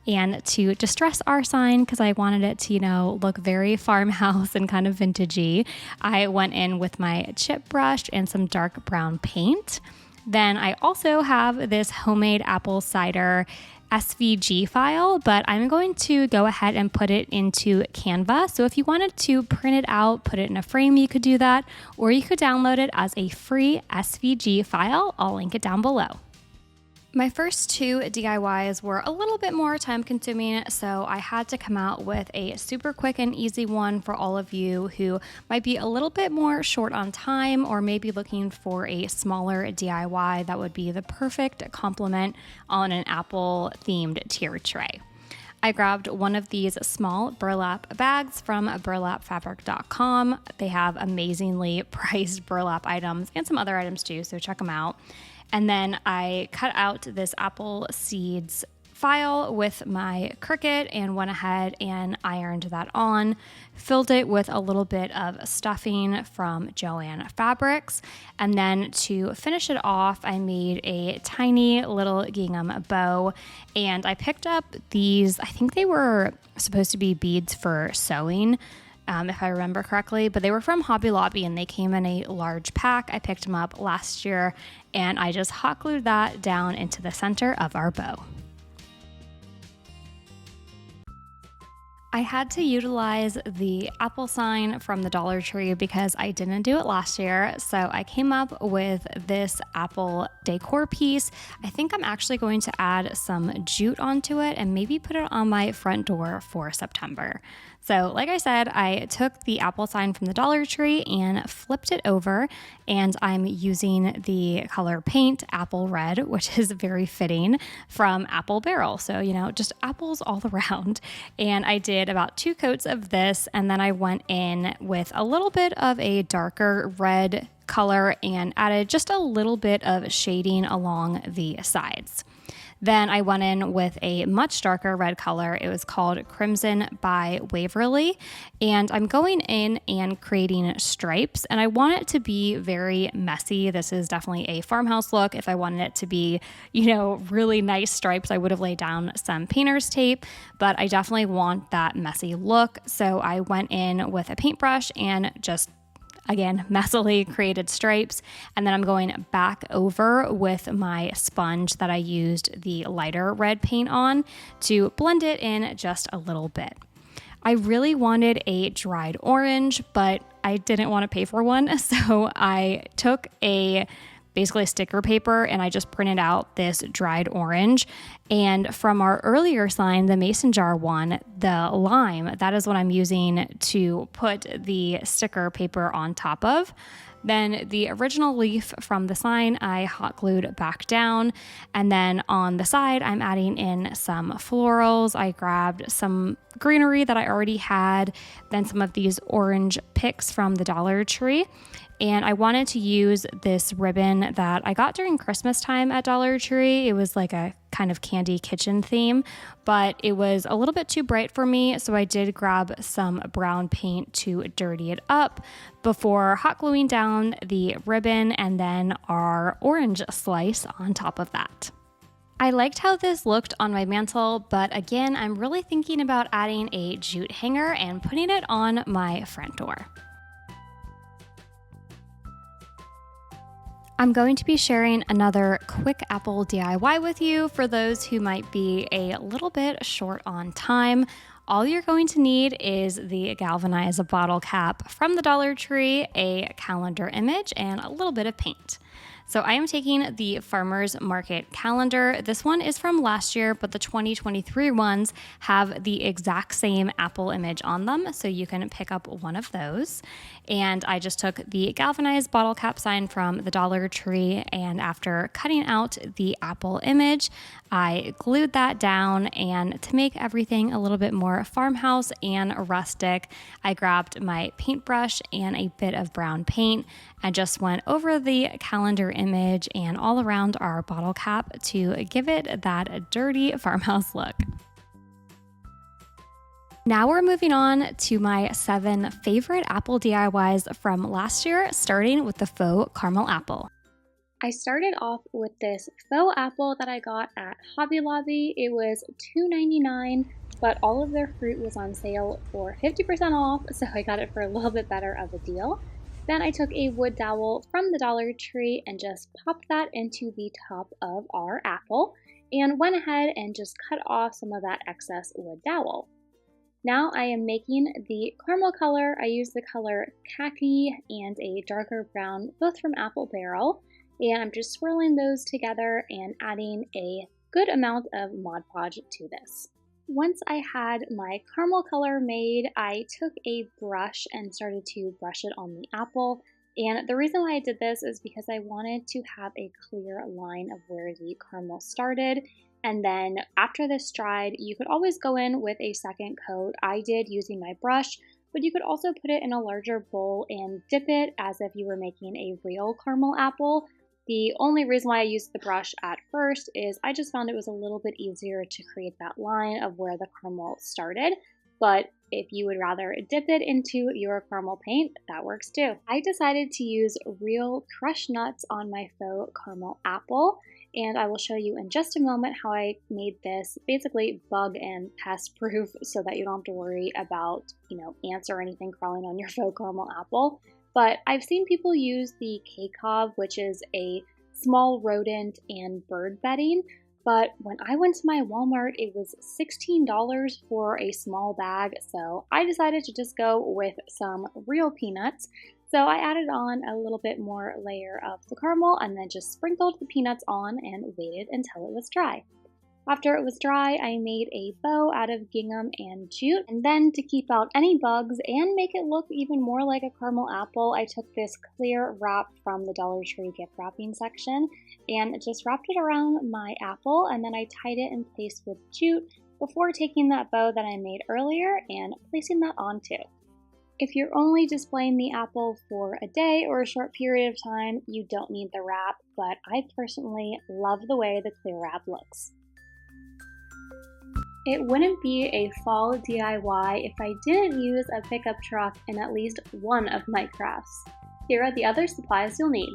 And to distress our sign, because I wanted it to, look very farmhouse and kind of vintagey, I went in with my chip brush and some dark brown paint. Then I also have this homemade apple cider SVG file, but I'm going to go ahead and put it into Canva. So if you wanted to print it out, put it in a frame, you could do that, or you could download it as a free SVG file. I'll link it down below. My first two DIYs were a little bit more time consuming, so I had to come out with a super quick and easy one for all of you who might be a little bit more short on time, or maybe looking for a smaller DIY that would be the perfect complement on an apple themed tier tray. I grabbed one of these small burlap bags from burlapfabric.com. They have amazingly priced burlap items and some other items too, so check them out. And then I cut out this apple seeds file with my Cricut and went ahead and ironed that on, filled it with a little bit of stuffing from Joann Fabrics, and then to finish it off, I made a tiny little gingham bow, and I picked up these, I think they were supposed to be beads for sewing, if I remember correctly, but they were from Hobby Lobby and they came in a large pack. I picked them up last year, and I just hot glued that down into the center of our bow. I had to utilize the apple sign from the Dollar Tree because I didn't do it last year. So I came up with this apple decor piece. I think I'm actually going to add some jute onto it and maybe put it on my front door for September. So like I said, I took the apple sign from the Dollar Tree and flipped it over, and I'm using the color paint Apple Red, which is very fitting, from Apple Barrel. So, just apples all around. And I did about 2 coats of this, and then I went in with a little bit of a darker red color and added just a little bit of shading along the sides. Then I went in with a much darker red color. It was called Crimson by Waverly. And I'm going in and creating stripes. And I want it to be very messy. This is definitely a farmhouse look. If I wanted it to be, really nice stripes, I would have laid down some painter's tape. But I definitely want that messy look. So I went in with a paintbrush and just again, messily created stripes. And then I'm going back over with my sponge that I used the lighter red paint on to blend it in just a little bit. I really wanted a dried orange, but I didn't want to pay for one. So I took basically sticker paper, and I just printed out this dried orange. And from our earlier sign, the mason jar one, the lime, that is what I'm using to put the sticker paper on top of. Then the original leaf from the sign, I hot glued back down. And then on the side, I'm adding in some florals. I grabbed some greenery that I already had, then some of these orange picks from the Dollar Tree. And I wanted to use this ribbon that I got during Christmas time at Dollar Tree. It was like a kind of candy kitchen theme, but it was a little bit too bright for me. So I did grab some brown paint to dirty it up before hot gluing down the ribbon and then our orange slice on top of that. I liked how this looked on my mantle, but again, I'm really thinking about adding a jute hanger and putting it on my front door. I'm going to be sharing another quick apple DIY with you for those who might be a little bit short on time. All you're going to need is the galvanized bottle cap from the Dollar Tree, a calendar image, and a little bit of paint. So I am taking the Farmers Market calendar. This one is from last year, but the 2023 ones have the exact same apple image on them, so you can pick up one of those. And I just took the galvanized bottle cap sign from the Dollar Tree, and after cutting out the apple image, I glued that down, and to make everything a little bit more farmhouse and rustic, I grabbed my paintbrush and a bit of brown paint and just went over the calendar image and all around our bottle cap to give it that dirty farmhouse look. Now we're moving on to my 7 favorite apple DIYs from last year, starting with the faux caramel apple. I started off with this faux apple that I got at Hobby Lobby. It was $2.99, but all of their fruit was on sale for 50% off, so I got it for a little bit better of a deal. Then I took a wood dowel from the Dollar Tree and just popped that into the top of our apple and went ahead and just cut off some of that excess wood dowel. Now I am making the caramel color. I used the color khaki and a darker brown, both from Apple Barrel. And I'm just swirling those together and adding a good amount of Mod Podge to this. Once I had my caramel color made, I took a brush and started to brush it on the apple. And the reason why I did this is because I wanted to have a clear line of where the caramel started. And then after this dried, you could always go in with a second coat. I did using my brush, but you could also put it in a larger bowl and dip it as if you were making a real caramel apple. The only reason why I used the brush at first is I just found it was a little bit easier to create that line of where the caramel started. But if you would rather dip it into your caramel paint, that works too. I decided to use real crushed nuts on my faux caramel apple, and I will show you in just a moment how I made this basically bug and pest proof so that you don't have to worry about, ants or anything crawling on your faux caramel apple. But I've seen people use the K-cob, which is a small rodent and bird bedding. But when I went to my Walmart, it was $16 for a small bag. So I decided to just go with some real peanuts. So I added on a little bit more layer of the caramel and then just sprinkled the peanuts on and waited until it was dry. After it was dry, I made a bow out of gingham and jute, and then to keep out any bugs and make it look even more like a caramel apple, I took this clear wrap from the Dollar Tree gift wrapping section and just wrapped it around my apple, and then I tied it in place with jute before taking that bow that I made earlier and placing that on too. If you're only displaying the apple for a day or a short period of time, you don't need the wrap, but I personally love the way the clear wrap looks. It wouldn't be a fall DIY if I didn't use a pickup truck in at least one of my crafts. Here are the other supplies you'll need.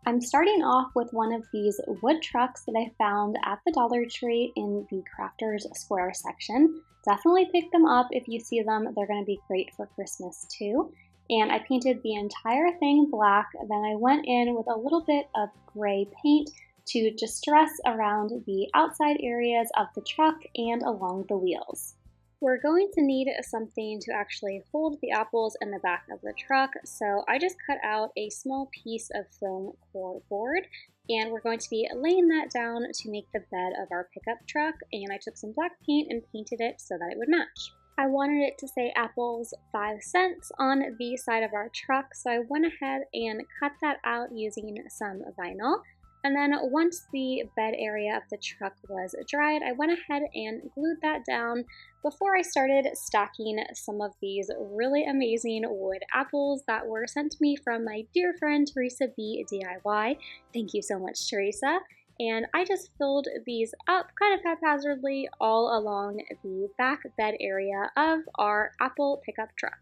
I'm starting off with one of these wood trucks that I found at the Dollar Tree in the Crafters Square section. Definitely pick them up if you see them. They're going to be great for Christmas too. And I painted the entire thing black. Then I went in with a little bit of gray paint to distress around the outside areas of the truck and along the wheels. We're going to need something to actually hold the apples in the back of the truck, so I just cut out a small piece of foam core board, and we're going to be laying that down to make the bed of our pickup truck, and I took some black paint and painted it so that it would match. I wanted it to say apples 5 cents on the side of our truck, so I went ahead and cut that out using some vinyl. And then once the bed area of the truck was dried, I went ahead and glued that down before I started stacking some of these really amazing wood apples that were sent to me from my dear friend Teresa B. DIY. Thank you so much, Teresa. And I just filled these up kind of haphazardly all along the back bed area of our apple pickup truck.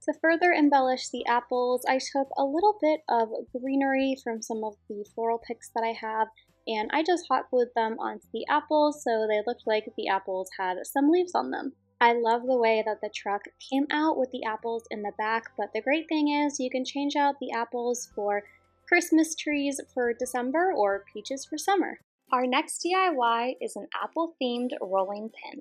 To further embellish the apples, I took a little bit of greenery from some of the floral picks that I have, and I just hot glued them onto the apples so they looked like the apples had some leaves on them. I love the way that the truck came out with the apples in the back, but the great thing is you can change out the apples for Christmas trees for December or peaches for summer. Our next DIY is an apple-themed rolling pin.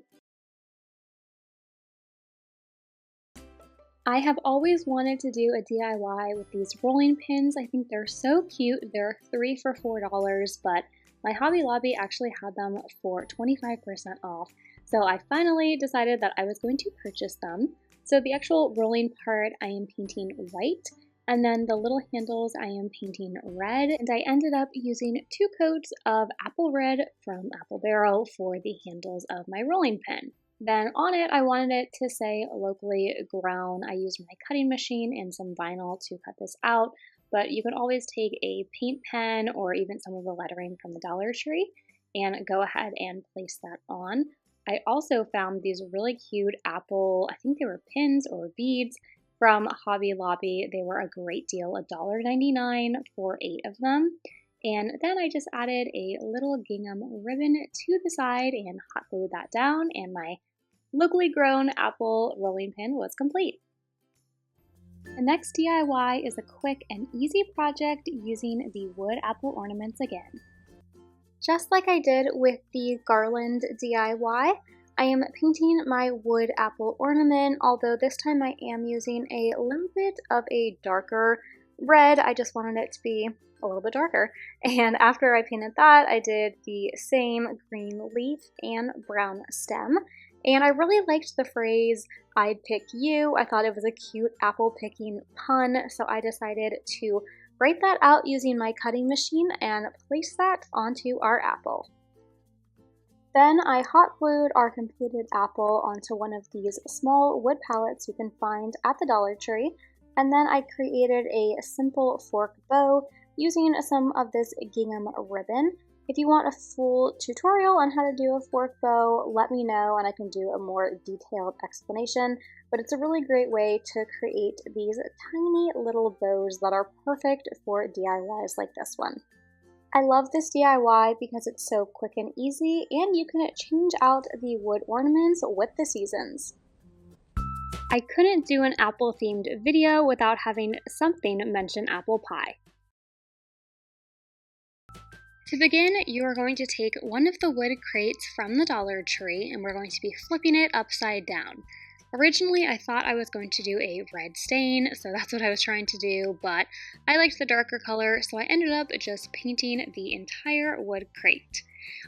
I have always wanted to do a DIY with these rolling pins. I think they're so cute. They're 3 for $4, but my Hobby Lobby actually had them for 25% off. So I finally decided that I was going to purchase them. So the actual rolling part I am painting white, and then the little handles I am painting red, and I ended up using 2 coats of apple red from Apple Barrel for the handles of my rolling pin. Then on it, I wanted it to say locally grown. I used my cutting machine and some vinyl to cut this out, but you can always take a paint pen or even some of the lettering from the Dollar Tree and go ahead and place that on. I also found these really cute apple, I think they were pins or beads from Hobby Lobby. They were a great deal, $1.99 for 8 of them. And then I just added a little gingham ribbon to the side and hot glued that down, and my locally grown apple rolling pin was complete. The next DIY is a quick and easy project using the wood apple ornaments again. Just like I did with the garland DIY, I am painting my wood apple ornament, although this time I am using a little bit of a darker red. I just wanted it to be a little bit darker. And after I painted that, I did the same green leaf and brown stem. And I really liked the phrase, "I'd pick you." I thought it was a cute apple picking pun, so I decided to write that out using my cutting machine and place that onto our apple. Then I hot glued our completed apple onto one of these small wood pallets you can find at the Dollar Tree, and then I created a simple fork bow using some of this gingham ribbon. If you want a full tutorial on how to do a fork bow, let me know and I can do a more detailed explanation, but it's a really great way to create these tiny little bows that are perfect for DIYs like this one. I love this DIY because it's so quick and easy, and you can change out the wood ornaments with the seasons. I couldn't do an apple themed video without having something mention apple pie. To begin, you are going to take one of the wood crates from the Dollar Tree and we're going to be flipping it upside down. Originally, I thought I was going to do a red stain, so that's what I was trying to do, but I liked the darker color, so I ended up just painting the entire wood crate.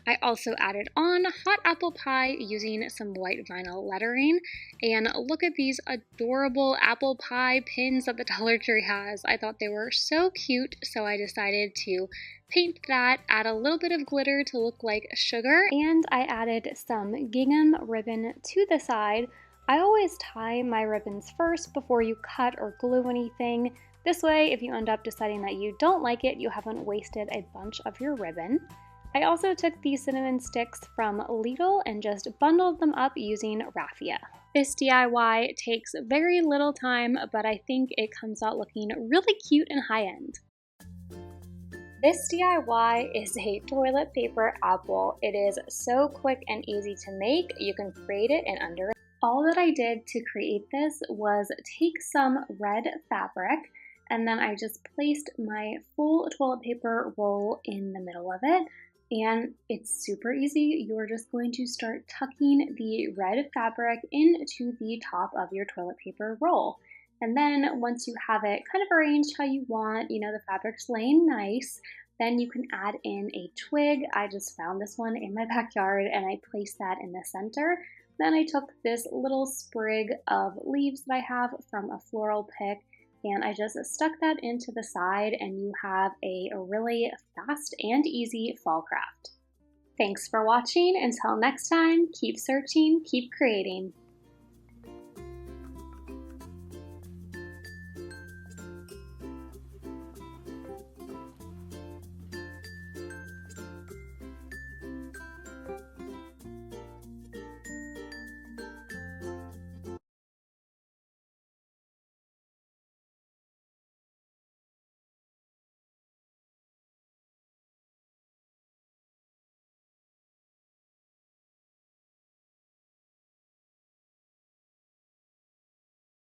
I also added on hot apple pie using some white vinyl lettering, and look at these adorable apple pie pins that the Dollar Tree has. I thought they were so cute, so I decided to paint that, add a little bit of glitter to look like sugar, and I added some gingham ribbon to the side. I always tie my ribbons first before you cut or glue anything. This way, if you end up deciding that you don't like it, you haven't wasted a bunch of your ribbon. I also took these cinnamon sticks from Lidl and just bundled them up using raffia. This DIY takes very little time, but I think it comes out looking really cute and high-end. This DIY is a toilet paper apple. It is so quick and easy to make. You can create it in under. All that I did to create this was take some red fabric, and then I just placed my full toilet paper roll in the middle of it, and it's super easy. You're just going to start tucking the red fabric into the top of your toilet paper roll. And then once you have it kind of arranged how you want, the fabric's laying nice, then you can add in a twig. I just found this one in my backyard and I placed that in the center. Then I took this little sprig of leaves that I have from a floral pick and I just stuck that into the side, and you have a really fast and easy fall craft. Thanks for watching. Until next time, keep searching, keep creating.